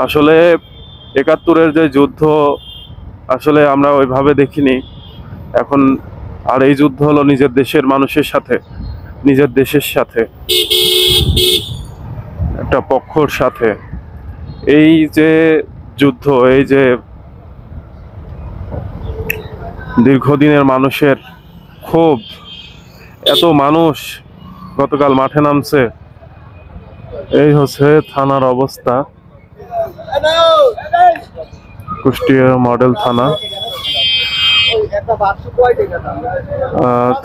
আসলে ৭১-এর যে যুদ্ধ আসলে আমরা ওইভাবে দেখিনি এখন। আর এই যুদ্ধ হলো নিজের দেশের মানুষের সাথে, নিজের দেশের সাথে, একটা পক্ষর সাথে। এই যে যুদ্ধ, এই যে দীর্ঘদিনের মানুষের ক্ষোভ, এত মানুষ গতকাল মাঠে নামছে, এই হচ্ছে থানার অবস্থা। কুষ্টিয়া মডেল থানা।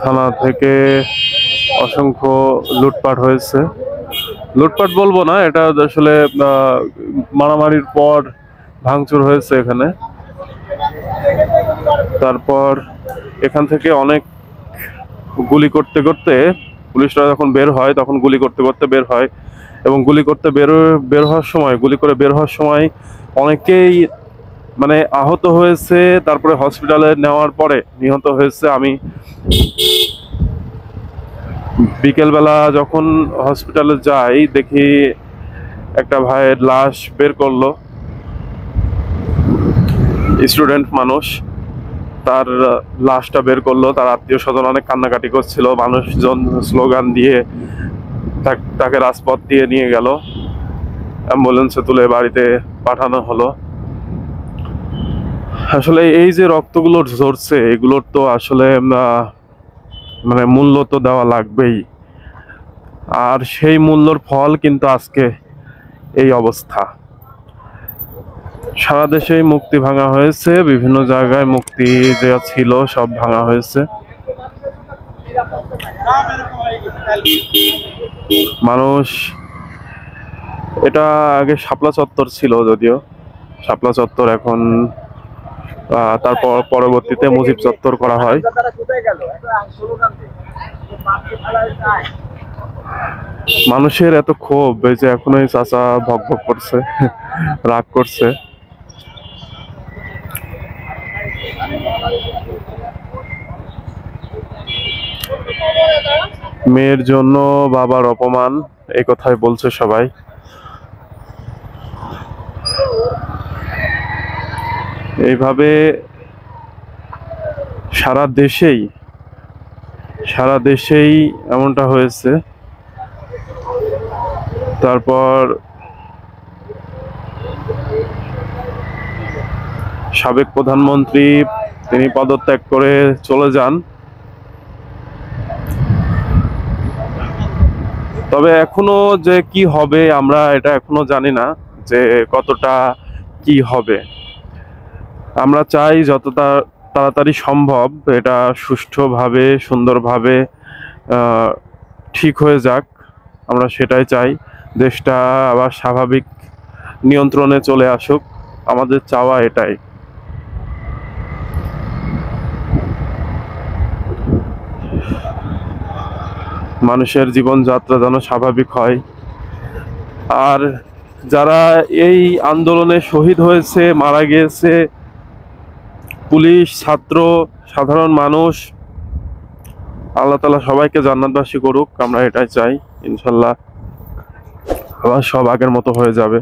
থানা থেকে অসংখ্য লুটপাট হয়েছে। লুটপাট বলবো না, এটা আসলে মারামারির পর ভাঙচুর হয়েছে এখানে। তারপর এখান থেকে অনেক গুলি করতে করতে পুলিশরা যখন বের হয় তখন গুলি করতে করতে বের হয়, এবং গুলি করতে বের হওয়ার সময়, গুলি করে বের হওয়ার সময় অনেকেই মানে আহত হয়েছে, তারপরে হসপিটালে নেওয়ার পরে নিহত হয়েছে। আমি বিকেলবেলা যখন হসপিটালে যাই দেখি একটা ভাইয়ের লাশ বের করলো, স্টুডেন্ট মানুষ, তার লাশটা বের করলো। তার আত্মীয় স্বজন অনেক কান্নাকাটি করছিল, মানুষজন স্লোগান দিয়ে তাকে রাজপথ দিয়ে নিয়ে গেল, অ্যাম্বুলেন্সে তুলে বাড়িতে পাঠানো হলো। আসলে এই যে রক্তগুলো ঝরছে, এগুলোর তো আসলে মানে মূল্য তো দেওয়া লাগবেই, আর সেই মূল্যর ফল কিন্তু আজকে এই অবস্থা। সারা দেশেই মুক্তি ভাঙা হয়েছে, বিভিন্ন জায়গায় মুক্তি যে ছিল সব ভাঙা হয়েছে। মানুষ, এটা আগে শাপলা চত্বর ছিল, যদিও শাপলা চত্বর এখন তারপর পরবর্তীতে মুজিব চত্বর করা হয়। মানুষের এত ক্ষোভ, এই যে এখন এই চাচা ভক ভক করছে, রাগ করছে। মেয়ের জন্য বাবার অপমান, এই কথাই বলছে সবাই। এইভাবে সারা দেশেই এমনটা হয়েছে। তারপর সাবেক প্রধানমন্ত্রী তিনি পদত্যাগ করে চলে যান। তবে এখনো যে কি হবে আমরা এটা এখনো জানি না, যে কতটা কি হবে। আমরা চাই যতটা তাড়াতাড়ি সম্ভব এটা সুষ্ঠুভাবে, সুন্দরভাবে ঠিক হয়ে যাক, আমরা সেটাই চাই। দেশটা আবার স্বাভাবিক নিয়ন্ত্রণে চলে আসুক, আমাদের চাওয়া এটাই। মানুষের জীবনযাত্রা যেন স্বাভাবিক হয়। আর যারা এই আন্দোলনে শহীদ হয়েছে, মারা গিয়েছে, পুলিশ, ছাত্র, সাধারণ মানুষ, আল্লাহ তাআলা সবাইকে জান্নাতবাসী করুক, আমরা এটাই চাই। ইনশাল্লাহ আবার সব আগের মতো হয়ে যাবে।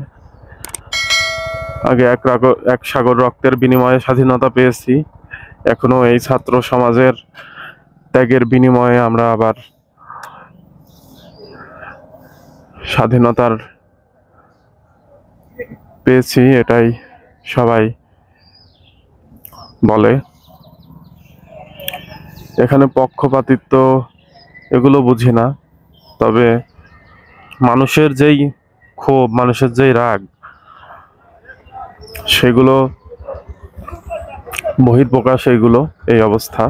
আগে এক সাগর রক্তের বিনিময়ে স্বাধীনতা পেয়েছি, এখনো এই ছাত্র সমাজের ত্যাগের বিনিময়ে আমরা আবার স্বাধীনতার পেয়েছি, এটাই সবাই বলে। এখানে পক্ষপাতিত্ব এগুলো বুঝি না, তবে মানুষের যেই ক্ষোভ, মানুষের যেই রাগ, সেগুলো বহিঃপ্রকাশ, এইগুলো এই অবস্থা।